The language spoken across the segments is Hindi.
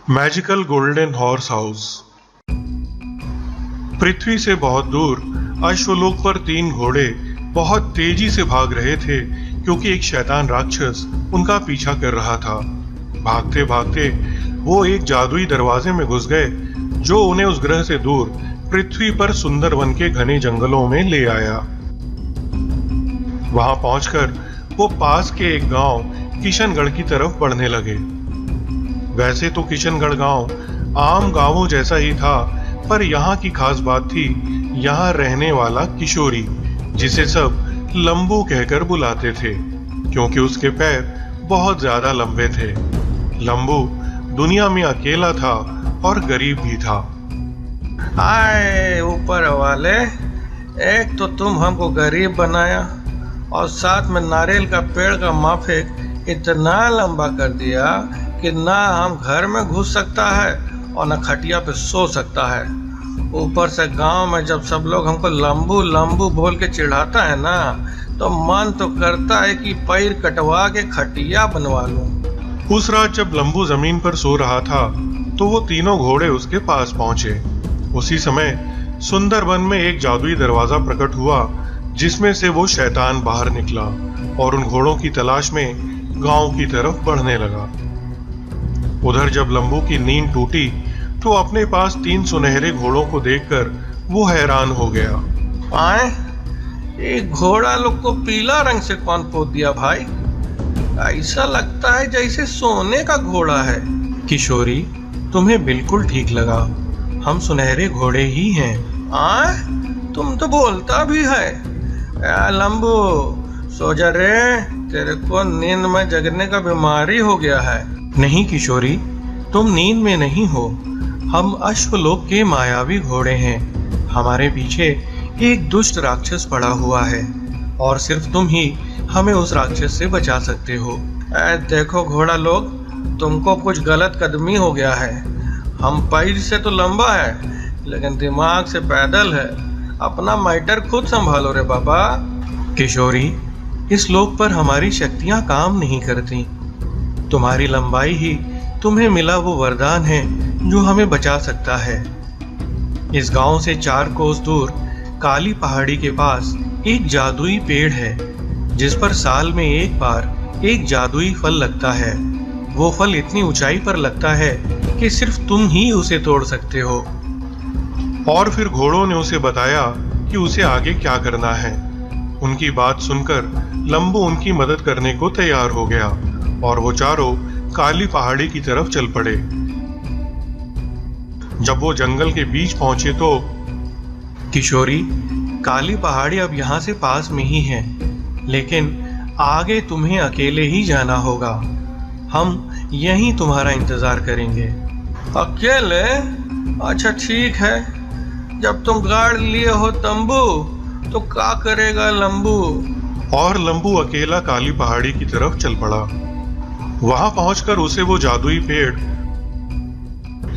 Magical golden horse house. पृथ्वी से बहुत दूर अश्वलोक पर 3 घोड़े बहुत तेजी से भाग रहे थे, क्योंकि एक शैतान राक्षस उनका पीछा कर रहा था। भागते भागते वो एक जादुई दरवाजे में घुस गए, जो उन्हें उस ग्रह से दूर पृथ्वी पर सुंदरवन के घने जंगलों में ले आया। वहां पहुंचकर वो पास के एक गांव किशनगढ़ की तरफ बढ़ने लगे। वैसे तो किशनगढ़ गांव आम गांवों जैसा ही था, पर यहाँ की खास बात थी यहाँ रहने वाला किशोरी, जिसे सब लंबू कहकर बुलाते थे, क्योंकि उसके पैर बहुत ज्यादा लंबे थे। लंबू दुनिया में अकेला था और गरीब भी था। आए ऊपर वाले, एक तो तुम हमको गरीब बनाया और साथ में नारियल का पेड़ का माफिक इतना लंबा कर दिया कि ना हम घर में घुस सकता है और न खटिया पे सो सकता है। ऊपर से गांव में जब सब लोग हमको लंबू लंबू बोल के चिढ़ाता है ना, तो मन तो करता है कि पैर कटवा के खटिया बनवा लूं। उस रात जब लंबू जमीन पर सो रहा था, तो वो तीनों घोड़े उसके पास पहुंचे। उसी समय सुंदरवन में एक जादुई दरवाजा प्रकट हुआ, जिसमें से वो शैतान बाहर निकला और उन घोड़ों की तलाश में गांव की तरफ बढ़ने लगा। उधर जब लंबू की नींद टूटी, तो अपने पास 3 सुनहरे घोड़ों को देखकर वो हैरान हो गया। आए, एक घोड़ा लोग को पीला रंग से कौन पोत दिया भाई? ऐसा लगता है जैसे सोने का घोड़ा है। किशोरी, तुम्हें बिल्कुल ठीक लगा, हम सुनहरे घोड़े ही हैं। आए, तुम तो बोलता भी है। लंबू सो जा रे, तेरे को नींद में जगने का बीमारी हो गया है। नहीं किशोरी, तुम नींद में नहीं हो, हम अश्वलोक के मायावी घोड़े हैं। हमारे पीछे एक दुष्ट राक्षस पड़ा हुआ है और सिर्फ तुम ही हमें उस राक्षस से बचा सकते हो। देखो घोड़ा लोग, तुमको कुछ गलत कदमी हो गया है। हम पैर से तो लंबा है, लेकिन दिमाग से पैदल है। अपना मैटर खुद संभालो रे बाबा। किशोरी, इस लोक पर हमारी शक्तियां काम नहीं करती। तुम्हारी लंबाई ही तुम्हें मिला वो वरदान है जो हमें बचा सकता है। इस गांव से 4 कोस दूर काली पहाड़ी के पास एक जादुई पेड़ है, जिस पर साल में एक बार एक जादुई फल लगता है। वो फल इतनी ऊंचाई पर लगता है कि सिर्फ तुम ही उसे तोड़ सकते हो। और फिर घोड़ों ने उसे बताया कि उसे आगे क्या करना है। उनकी बात सुनकर लंबू उनकी मदद करने को तैयार हो गया और वो चारों काली पहाड़ी की तरफ चल पड़े। जब वो जंगल के बीच पहुंचे तो किशोरी, काली पहाड़ी अब यहाँ से पास में ही है, लेकिन आगे तुम्हें अकेले ही जाना होगा। हम यहीं तुम्हारा इंतजार करेंगे। अकेले? अच्छा ठीक है, जब तुम गाड़ लिए हो तंबू, तो क्या करेगा लंबू? और लंबू अकेला काली पहाड़ी की तरफ चल पड़ा। वहां पहुंचकर उसे वो जादुई पेड़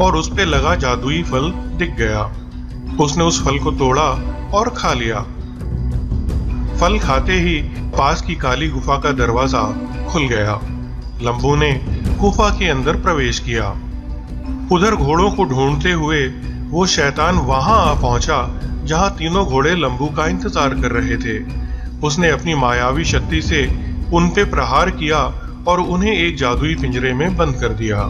और उस पे लगा जादुई फल दिख गया। उसने उस फल को तोड़ा और खा लिया। फल खाते ही पास की काली गुफा का दरवाजा खुल गया। लंबू ने गुफा के अंदर प्रवेश किया। उधर घोड़ों को ढूंढते हुए वो शैतान वहां आ पहुंचा, जहां तीनों घोड़े लंबू का इंतजार कर रहे थे। उसने अपनी मायावी शक्ति से उन पे प्रहार किया और उन्हें एक जादुई पिंजरे में बंद कर दिया।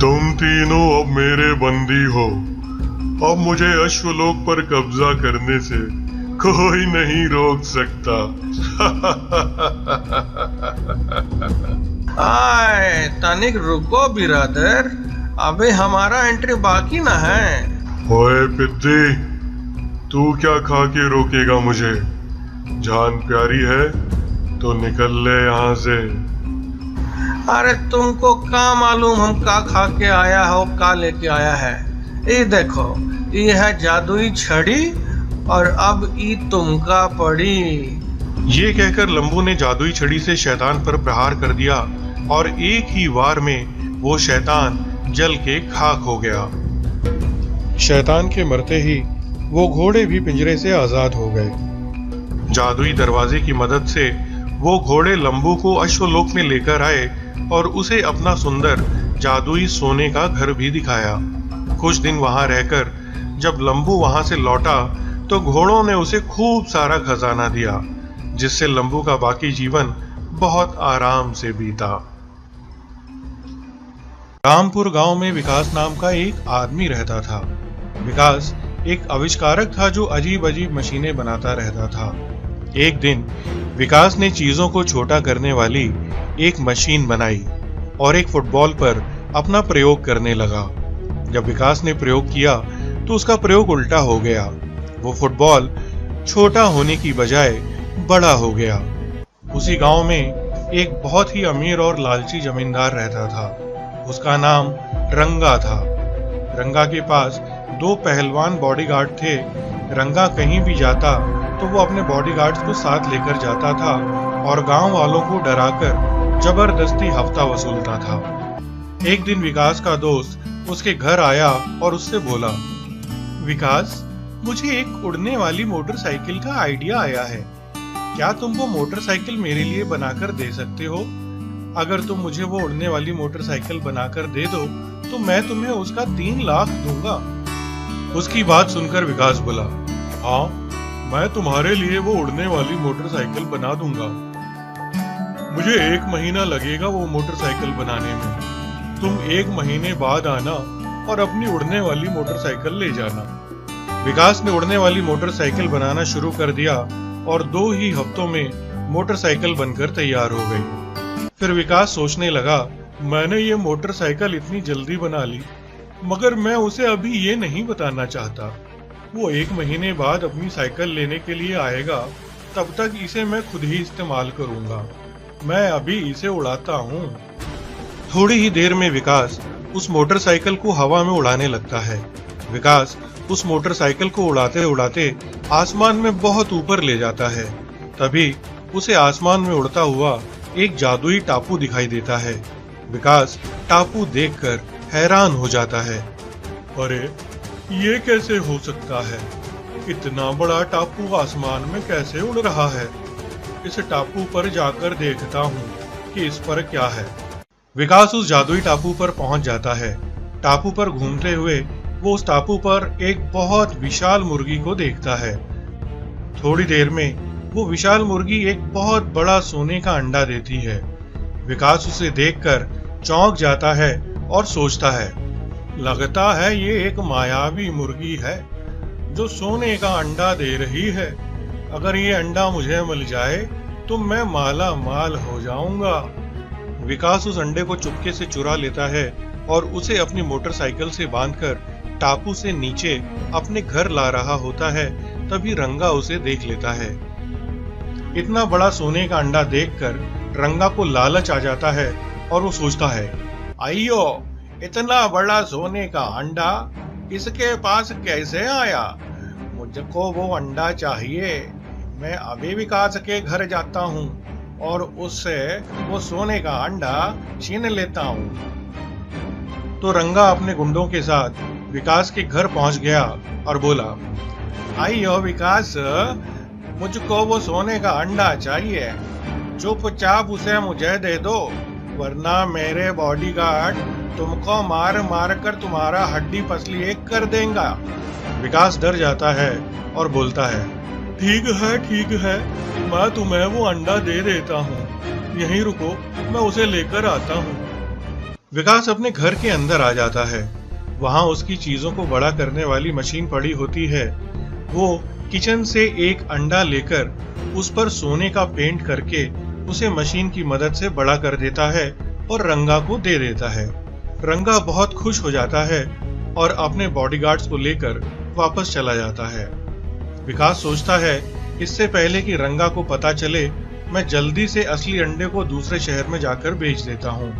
तुम तीनों अब मेरे बंदी हो। अब मुझे अश्वलोक पर कब्जा करने से कोई नहीं रोक सकता। आए, तनिक रुको बिरादर, अबे हमारा एंट्री बाकी ना है। ओए पिद्दी, तू क्या खा के रोकेगा मुझे? जान प्यारी है तो निकल ले यहाँ से। अरे तुमको क्या मालूम हम का खा के आया हो, का लेके आया है? ये देखो, ये है जादुई छड़ी और अब ये तुमका पड़ी। ये कहकर लंबू ने जादुई छड़ी से शैतान पर प्रहार कर दिया और एक ही वार में वो शैतान जल के खाक हो गया। शैतान के मरते ही वो घोड़े भी पिंजरे से आजाद हो गए। जादुई दरवाजे की मदद से वो घोड़े लंबू को अश्वलोक में लेकर आए और उसे अपना सुंदर जादुई सोने का घर भी दिखाया। कुछ दिन वहां रहकर जब लंबू वहां से लौटा तो घोड़ों ने उसे खूब सारा खजाना दिया, जिससे लंबू का बाकी जीवन बहुत आराम से बीता। रामपुर गांव में विकास नाम का एक आदमी रहता था। विकास एक आविष्कारक था जो अजीब अजीब मशीनें बनाता रहता था। एक दिन विकास ने चीजों को छोटा करने वाली एक मशीन बनाई और एक फुटबॉल पर अपना प्रयोग करने लगा। जब विकास ने प्रयोग किया तो उसका प्रयोग उल्टा हो गया। वो फुटबॉल छोटा होने की बजाय बड़ा हो गया। उसी गांव में एक बहुत ही अमीर और लालची जमींदार रहता था। उसका नाम रंगा था। रंगा के पास 2 पहलवान बॉडीगार्ड थे। रंगा कहीं भी जाता तो वो अपने बॉडीगार्ड्स को साथ लेकर जाता था और गांव वालों को डराकर जबरदस्ती हफ्ता वसूलता था। एक दिन विकास का दोस्त उसके घर आया और उससे बोला, विकास, मुझे एक उड़ने वाली मोटरसाइकिल का आइडिया आया है। क्या तुम वो मोटरसाइकिल मेरे लिए बनाकर दे सकते हो? अगर तुम मुझे वो उड़ने वाली मोटरसाइकिल बनाकर दे दो तो मैं तुम्हें उसका 3 लाख दूंगा। उसकी बात सुनकर विकास बोला, हाँ, मैं तुम्हारे लिए वो उड़ने वाली मोटरसाइकिल बना दूंगा। मुझे 1 महीना लगेगा वो मोटरसाइकिल बनाने में। तुम 1 महीने बाद आना और अपनी उड़ने वाली मोटरसाइकिल ले जाना। विकास ने उड़ने वाली मोटरसाइकिल बनाना शुरू कर दिया और 2 ही हफ्तों में मोटरसाइकिल बनकर तैयार हो गई। फिर विकास सोचने लगा, मैंने ये मोटरसाइकिल इतनी जल्दी बना ली, मगर मैं उसे अभी ये नहीं बताना चाहता। वो 1 महीने बाद अपनी साइकिल लेने के लिए आएगा, तब तक इसे मैं खुद ही इस्तेमाल करूंगा। मैं अभी इसे उड़ाता हूँ। थोड़ी ही देर में विकास उस मोटरसाइकिल को हवा में उड़ाने लगता है। विकास उस मोटरसाइकिल को उड़ाते उड़ाते आसमान में बहुत ऊपर ले जाता है। तभी उसे आसमान में उड़ता हुआ एक जादुई टापू दिखाई देता है। विकास टापू देखकर हैरान हो जाता है। अरे, ये कैसे हो सकता है? इतना बड़ा टापू आसमान में कैसे उड़ रहा है? इस टापू पर जाकर देखता हूँ कि इस पर क्या है। विकास उस जादुई टापू पर पहुंच जाता है। टापू पर घूमते हुए वो उस टापू पर एक बहुत विशाल मुर्गी को देखता है। थोड़ी देर में वो विशाल मुर्गी एक बहुत बड़ा सोने का अंडा देती है। विकास उसे देखकर चौंक जाता है और सोचता है, लगता है ये एक मायावी मुर्गी है जो सोने का अंडा दे रही है। अगर ये अंडा मुझे मिल जाए तो मैं माला माल हो जाऊंगा। विकास उस अंडे को चुपके से चुरा लेता है और उसे अपनी मोटरसाइकिल से बांधकर टापू से नीचे अपने घर ला रहा होता है। तभी रंगा उसे देख लेता है। इतना बड़ा सोने का अंडा देखकर रंगा को लालच आ जाता है और वो सोचता है, अयो, इतना बड़ा सोने का अंडा इसके पास कैसे आया? मुझको वो अंडा चाहिए। मैं अभी विकास के घर जाता हूँ और उससे वो सोने का अंडा छीन लेता हूँ। तो रंगा अपने गुंडों के साथ विकास के घर पहुंच गया और बोला, आइयो विकास, मुझको वो सोने का अंडा चाहिए। चुपचाप उसे मुझे दे दो, वरना मेरे बॉडीगार्ड तुमको मार मार कर तुम्हारा हड्डी पसली एक कर देगा। विकास डर जाता है और बोलता है, ठीक है, मैं तुम्हें वो अंडा दे देता हूँ। यहीं रुको, मैं उसे लेकर आता हूँ। विकास अपने घर के अंदर आ जाता है। वहां उसकी चीजों को बड़ा करने वाली मशीन पड़ी होती है। वो किचन से एक अंडा लेकर उस पर सोने का पेंट करके उसे मशीन की मदद से बड़ा कर देता है और रंगा को दे देता है। रंगा बहुत खुश हो जाता है और अपने बॉडीगार्ड्स को लेकर वापस चला जाता है। विकास सोचता है, इससे पहले कि रंगा को पता चले, मैं जल्दी से असली अंडे को दूसरे शहर में जाकर बेच देता हूँ।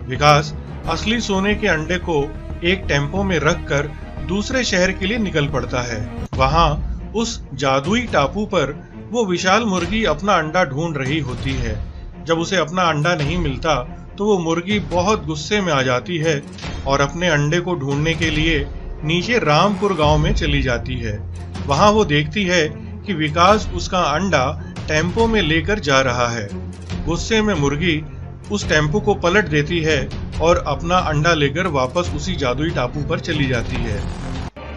विकास असली सोने के अंडे को एक टेम्पो में रखकर दूसरे शहर के लिए निकल पड़ता है। वहां उस जादुई टापू पर वो विशाल मुर्गी अपना अंडा ढूंढ रही होती है। जब उसे अपना अंडा नहीं मिलता तो वो मुर्गी बहुत गुस्से में आ जाती है और अपने अंडे को ढूंढने के लिए नीचे रामपुर गांव में चली जाती है। वहां वो देखती है कि विकास उसका अंडा टेम्पो में लेकर जा रहा है। गुस्से में मुर्गी उस टेम्पो को पलट देती है और अपना अंडा लेकर वापस उसी जादुई टापू पर चली जाती है।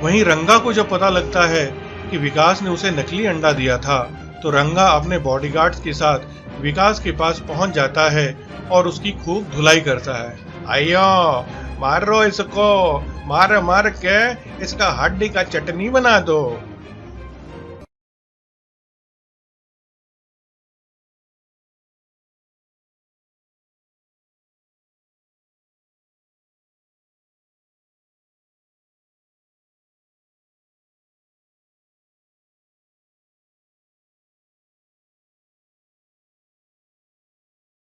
वहीं रंगा को जब पता लगता है कि विकास ने उसे नकली अंडा दिया था, तो रंगा अपने बॉडीगार्ड्स के साथ विकास के पास पहुंच जाता है और उसकी खूब धुलाई करता है। आयो मारो इसको, मार मार के इसका हड्डी का चटनी बना दो।